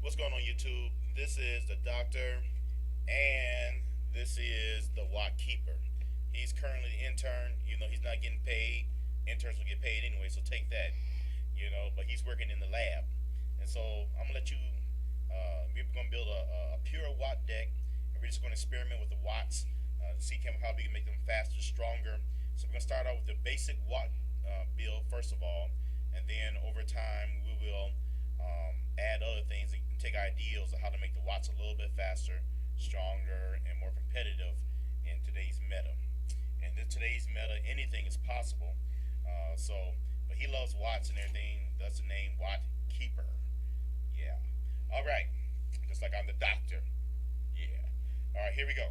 What's going on, YouTube? This is the Doctor, and this is the Watt Keeper. He's currently the intern. He's not getting paid. Interns will get paid anyway, so take that. But he's working in the lab, and so I'm gonna let you. We're gonna build a pure Watt deck, and we're just gonna experiment with the watts to see how we can make them faster, stronger. So we're gonna start out with the basic Watt build first of all, and then over time we will add other things and take ideals of how to make the watts a little bit faster, stronger, and more competitive in today's meta. And in today's meta, anything is possible. But he loves watts and everything. That's the name Watt Keeper. Yeah. All right. Just like I'm the doctor. Yeah. All right. Here we go.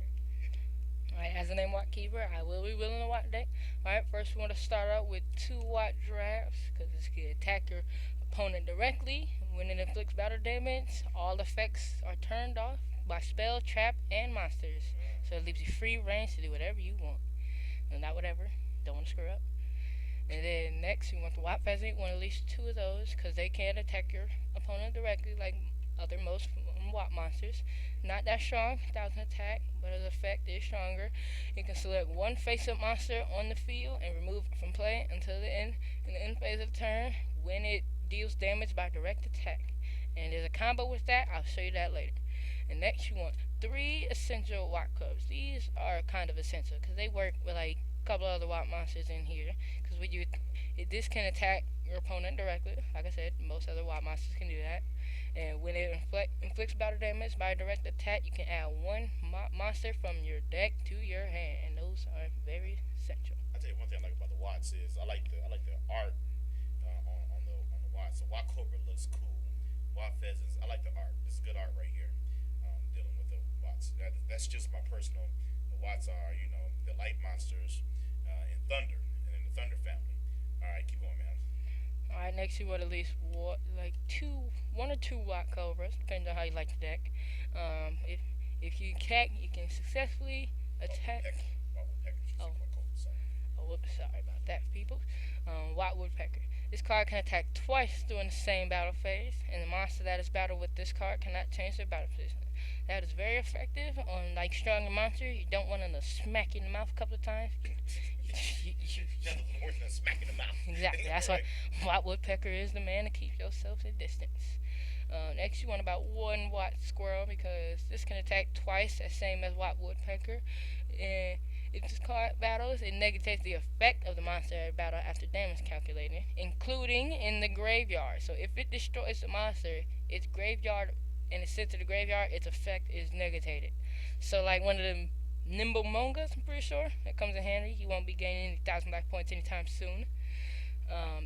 Alright, as the name Watt Keeper, I will be building a Watt deck. Alright, first we want to start out with 2 Watt drafts, because this can attack your opponent directly. When it inflicts battle damage, all effects are turned off by spell, trap, and monsters. So it leaves you free range to do whatever you want. And not whatever. Don't want to screw up. And then next, you want the Watt Pheasant. You want at least 2 of those, because they can attack your opponent directly, like other most Watt monsters. Not that strong, 1,000 attack, but its effect is stronger. You can select one face-up monster on the field and remove it from play until the end. In the end phase of the turn, when it deals damage by direct attack. And there's a combo with that. I'll show you that later. And next, you want 3 essential Watt clubs. These are kind of essential because they work with like a couple other Watt monsters in here. Because this can attack your opponent directly. Like I said, most other Watt monsters can do that. And when it inflicts battle damage by a direct attack, you can add one monster from your deck to your hand, and those are very essential. I tell you one thing I like about the watts is I like the art on the watts. The Watt Cobra looks cool. Watt pheasants. I like the art. This is good art right here. Dealing with the watts. That's just my personal. The watts are the light monsters in Thunder and in the Thunder family. All right, keep going, man. Alright, next you want at least one or two Watt Cobras, depending on how you like the deck. If you attack, you can successfully attack. Watt Woodpecker. Oh, Sorry. whoops, sorry about that, people. Watt Woodpecker. This card can attack twice during the same battle phase, and the monster that is battled with this card cannot change their battle position. That is very effective on like stronger monsters. You don't want them to smack you in the mouth a couple of times. Nothing worse than smacking the mouth. Exactly. That's why Right. Watt Woodpecker is the man to keep yourself at distance. Next, you want about 1 Watt Squirrel because this can attack twice, the same as Watt Woodpecker. And if this card battles, it negates the effect of the monster at battle after damage calculated, including in the graveyard. So if it destroys the monster, its graveyard and it's sent to the graveyard, its effect is negated. So like one of the Nimble Mongas, I'm pretty sure that comes in handy. You won't be gaining any 1,000 life points anytime soon.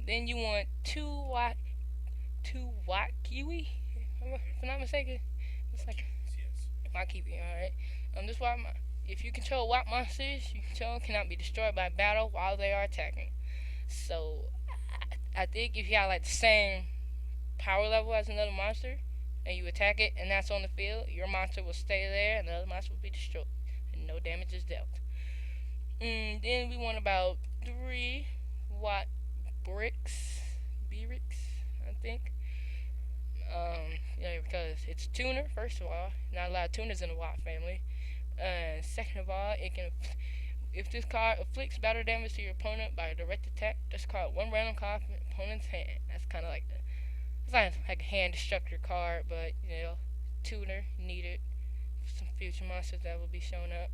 Then you want 2 Watt Kiwi, if I'm not mistaken. It's like Yes. Watt Kiwi, alright. This Watt, if you control Watt monsters, you control cannot be destroyed by battle while they are attacking. So I think if you have like the same power level as another monster, and you attack it, and that's on the field, your monster will stay there, and the other monster will be destroyed, and no damage is dealt. Then we want about 3 Watt bricks, bricks, I think. Because it's tuner. First of all, not a lot of tuners in the Watt family. Second of all, if this card inflicts battle damage to your opponent by a direct attack, discard 1 random card from your opponent's hand. That's kind of like it's like a hand destructor card, but tuner needed for some future monsters that will be showing up.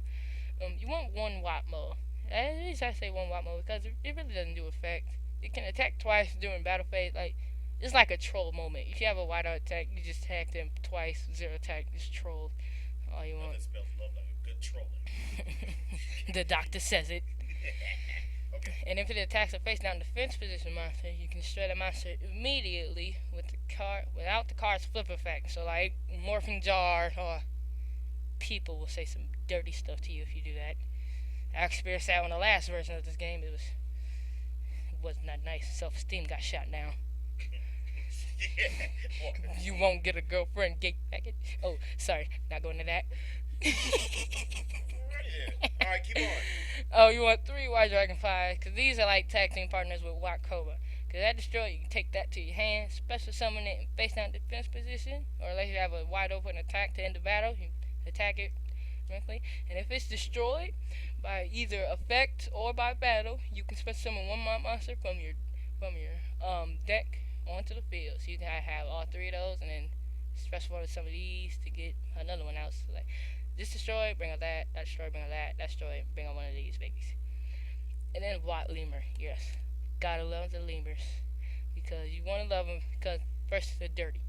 You want 1 Watt mode. At least I say 1 Watt mode because it really doesn't do effect. It can attack twice during battle phase. Like it's like a troll moment. If you have a white out attack, you just attack them twice, 0 attack, just troll. All you want. That spells love like a good trolling. The doctor says it. Okay. And if it attacks a face down defense position monster, you can destroy the monster immediately with the card without the card's flip effect. So like Morphing Jar or people will say some dirty stuff to you if you do that. I experienced that on the last version of this game. It was not nice. Self-esteem got shot down. Yeah. You won't get a girlfriend, gay packet. Oh, sorry, not going to that. Alright, keep on. Oh, you want 3 White Dragonflies, because these are like tag team partners with Watt Cobra. Because that destroyer, you can take that to your hand, special summon it, and face down defense position, or unless you have a wide open attack to end the battle, you attack it directly. And if it's destroyed by either effect or by battle, you can special summon one monster from your deck onto the field. So you can have all three of those, and then special summon some of these to get another one out. So like this destroy, bring out that destroy, bring out that destroy, bring out one of these babies. And then Watt Lemur, yes, gotta love the lemurs because you want to love them because first they're dirty.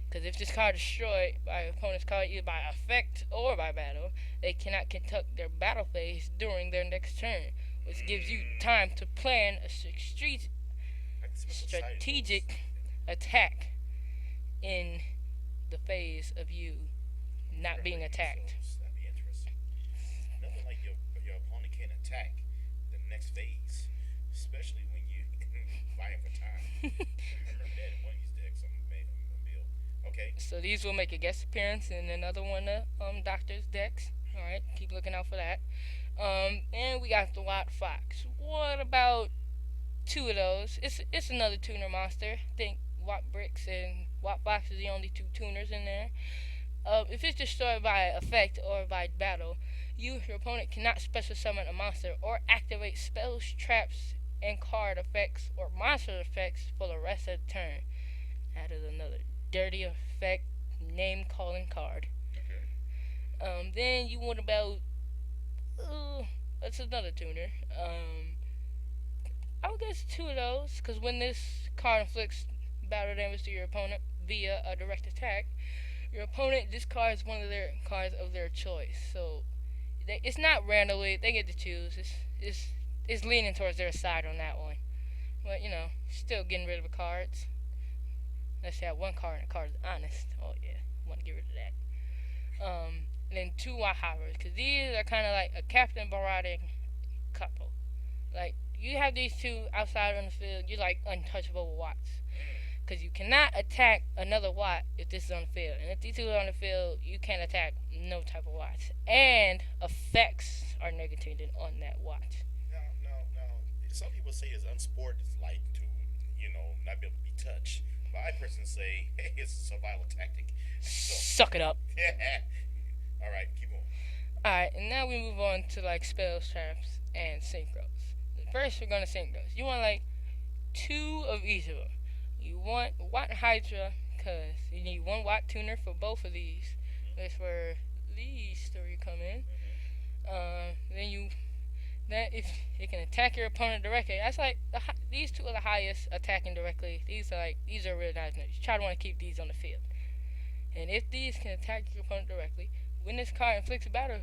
Because if this card is destroyed by an opponent's card either by effect or by battle, they cannot conduct their battle phase during their next turn, which gives you time to plan a strategic attack in the phase of you not being attacked. That'd be interesting. Nothing like your opponent can't attack the next phase, especially when you vying for time. I remember that in one of these decks I made a build. Okay. So these will make a guest appearance in another one of Doctor's decks. Alright, keep looking out for that. And we got the Watt Fox. What about two of those? It's another tuner monster. I think Watt Bricks and Watt Fox is the only two tuners in there. If it's destroyed by effect or by battle, your opponent cannot special summon a monster or activate spells, traps, and card effects or monster effects for the rest of the turn. That is another dirty effect name calling card. Okay. Then you want about that's another tuner. I would guess two of those because when this card inflicts battle damage to your opponent via a direct attack, your opponent discards one of their cards of their choice. So it's not randomly; they get to choose. It's leaning towards their side on that one, but still getting rid of the cards. Let's have one card and the card is honest. Oh yeah, want to get rid of that. And then two Wahoppers, because these are kind of like a Captain Baradic couple. Like you have these two outside on the field, you're like untouchable Watts. Because you cannot attack another Watt if this is on the field. And if these two are on the field, you can't attack no type of Watts. And effects are negated on that Watt. Now, some people say it's unsportsmanlike to, not be able to be touched. But I personally say, hey, it's a survival tactic. So, Suck it up. all right, keep on. Alright, and now we move on to like spells, traps, and synchros. First, we're going to synchros. You want like two of each of them. You want Watt Hydra, because you need one Watt tuner for both of these. That's where these three come in. Then if it can attack your opponent directly, that's like these two are the highest attacking directly. These are really nice. You try to want to keep these on the field. And if these can attack your opponent directly, when this card inflicts a battle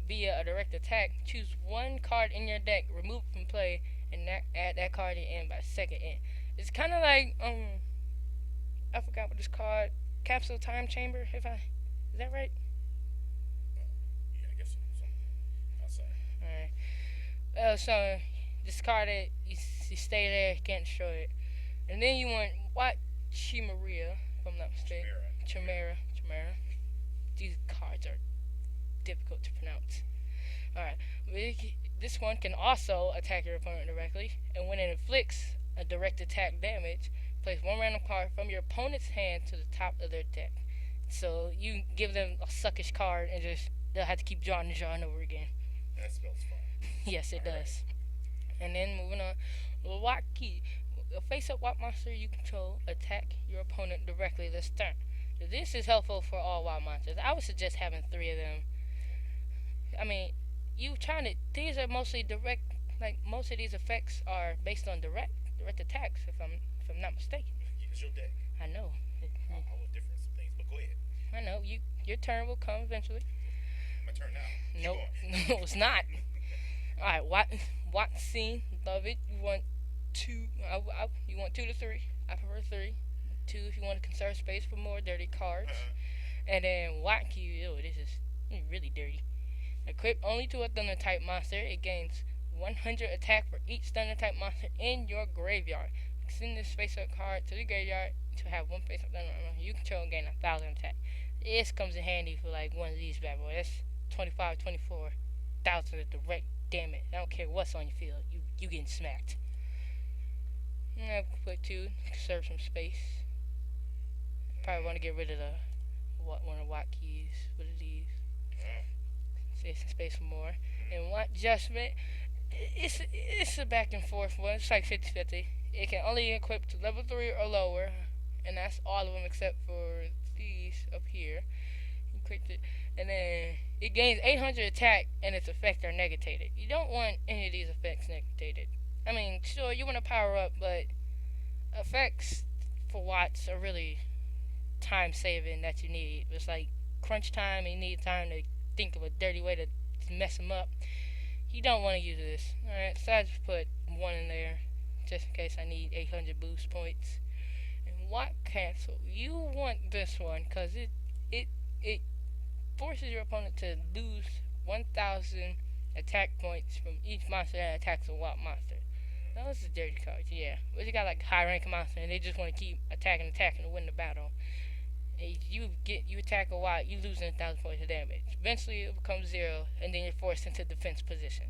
via a direct attack, choose one card in your deck, remove it from play, and add that card to your end by second end. It's kind of like I forgot what this card, Capsule Time Chamber. Is that right? Yeah, I guess something outside. Alright. So discard it. You stay there. Can't destroy it. And then you want Watt Chimaria, if I'm not mistaken. Chimera. These cards are difficult to pronounce. Alright. This one can also attack your opponent directly, and when it inflicts a direct attack damage, place one random card from your opponent's hand to the top of their deck. So you give them a suckish card, and they'll have to keep drawing over again. That spells fun. Yes, it does. And then moving on, Watt Key. A face-up Watt monster you control attack your opponent directly this turn. So this is helpful for all Watt monsters. I would suggest having 3 of them. I mean, these are mostly direct. Like most of these effects are based on direct attacks. If I'm not mistaken. It's your deck. I know. I will differ some things, but go ahead. I know. Your turn will come eventually. My turn now. Nope. No, it's not. All right, Watt Scene, love it. You want 2? You want 2 to 3? I prefer 3. 2 if you want to conserve space for more dirty cards. And then Watt Key. This is really dirty. Equipped only to a Thunder type monster, it gains 100 attack for each Thunder type monster in your graveyard. Send this face up card to the graveyard to have one face up Thunder you control and gain 1,000 attack. This comes in handy for like one of these bad boys. That's 24,000 of direct damage. I don't care what's on your field. You getting smacked. I put two, conserve some space. Probably want to get rid of the one of the Watt keys. What are these? Mm. Save some space for more. And Watt adjustment, it's a back and forth one. It's like 50-50. It can only equip to level 3 or lower, and that's all of them except for these up here. You click it, and then it gains 800 attack, and its effects are negated. You don't want any of these effects negated. I mean, sure, you want to power up, but effects for Watts are really time saving that you need. It's like crunch time, and you need time to think of a dirty way to mess them up. You don't want to use this. Alright, so I just put one in there just in case I need 800 boost points. And Watt Cancel. You want this one because it forces your opponent to lose 1,000 attack points from each monster that attacks a Watt monster. Those are dirty cards, yeah. But you got like high ranking monster and they just want to keep attacking to win the battle. And you attack a Watt, you lose 1,000 points of damage. Eventually it becomes 0, and then you're forced into defense position.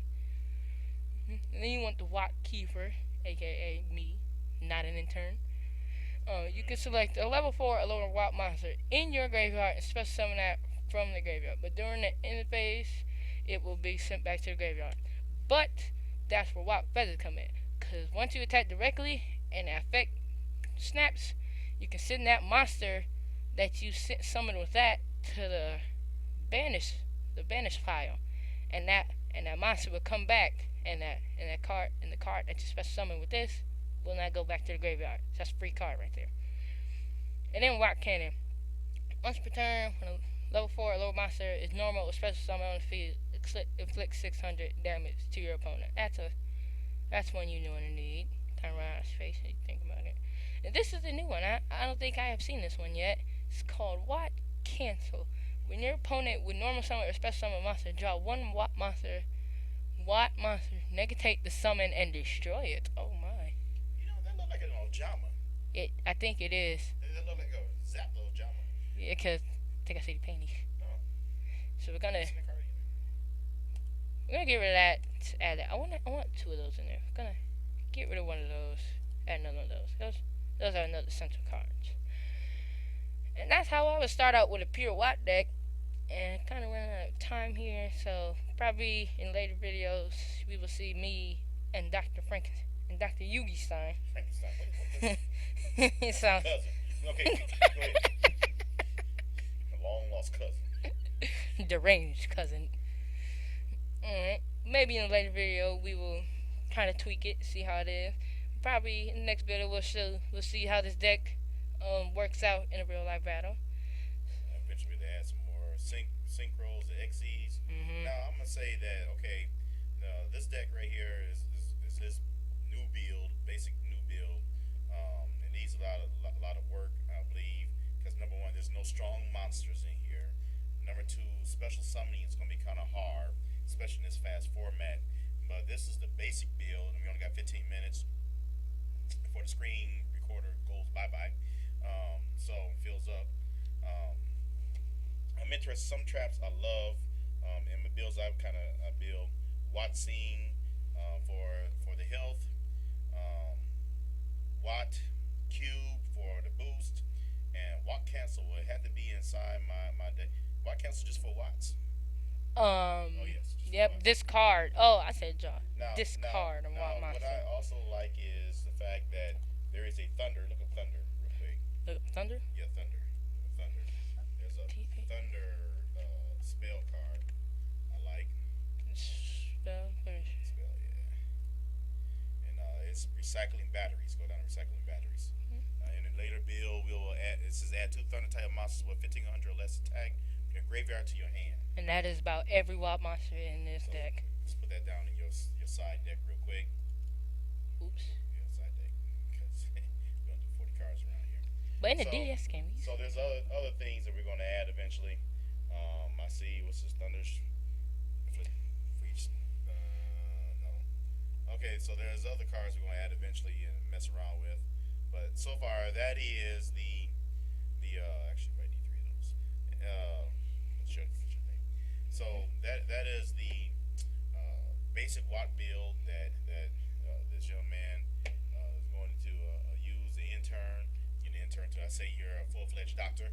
And then you want the Watt Keeper, aka me, not an intern. You can select a level 4 or lower Watt monster in your graveyard and special summon that from the graveyard. But during the end phase, it will be sent back to the graveyard. But that's where Watt Feathers come in. Because once you attack directly and the effect snaps, you can send that monster that you summoned with that to banish the banish pile, and that monster will come back, and the card that you special summon with this will not go back to the graveyard. So that's a free card right there. And then Watt Cannon. Once per turn, when a level 4 or lower monster is normal or special summon on the field, inflicts 600 damage to your opponent. That's one you know and need. Turn around his face and you think about it. And this is a new one. I don't think I have seen this one yet. It's called Watt Cancel. When your opponent with normal summon or special summon monster, draw one Watt monster, negate the summon and destroy it. Oh my. You know, that look like an Ojama. I think it is. That look like a Zapdo Ojama. Yeah, because I think I see the panties. Oh. So we're gonna get rid of that. Add that. I want two of those in there. We're gonna get rid of one of those. Add another one of those. Those are another central cards. And that's how I would start out with a pure Watt deck. And kind of running out of time here, so probably in later videos we will see me and Dr. Frankenstein and Dr. Yugi Stein. Frankenstein. It sounds cousin. Okay, go ahead. A long lost cousin. deranged cousin. Alright. Maybe in a later video we will kind of tweak it, see how it is. Probably in the next video we'll see how this deck works out in a real life battle. Eventually to add some more synchros, the XEs. Mm-hmm. Now I'm gonna say that this deck right here is his new build, basic new build. It needs a lot of work, I believe, because number one, there's no strong monsters in here. Number two, special summoning is gonna be kind of hard, especially in this fast format. But this is the basic build, and we only got 15 minutes before the screen recorder goes bye-bye. So it fills up. I'm interested. Some traps I love, and the builds I build. Wattseam for the health, Watt Cube for the boost, and Watt Cancel would have to be inside my deck. Watt Cancel just for Watts. Oh yes. Yep. Discard. Oh, I said John. Discard. Now, what I also like is the fact that there is a Thunder. Look at Thunder real quick. Thunder? Yeah, Thunder. There's a Thunder spell card I like. Spell, yeah. And it's recycling batteries. Go down to recycling batteries. In a later build, we will add. It says add 2 Thunder type monsters with 1,500 or less attack from your graveyard to your hand. And that is about every Watt monster in this deck. Let's put that down in your side deck real quick. Oops. Yeah, side deck. Because we don't do 40 cards around here. But in the DS game, so there's other things that we're going to add eventually. I see what's this Thunder's for each. No. Okay, so there's other cards we're going to add eventually and mess around with. But so far, that is the actually I need 3 of those. So that is the basic Watt build that this young man is going to use the intern. You the intern to I say you're a full fledged doctor.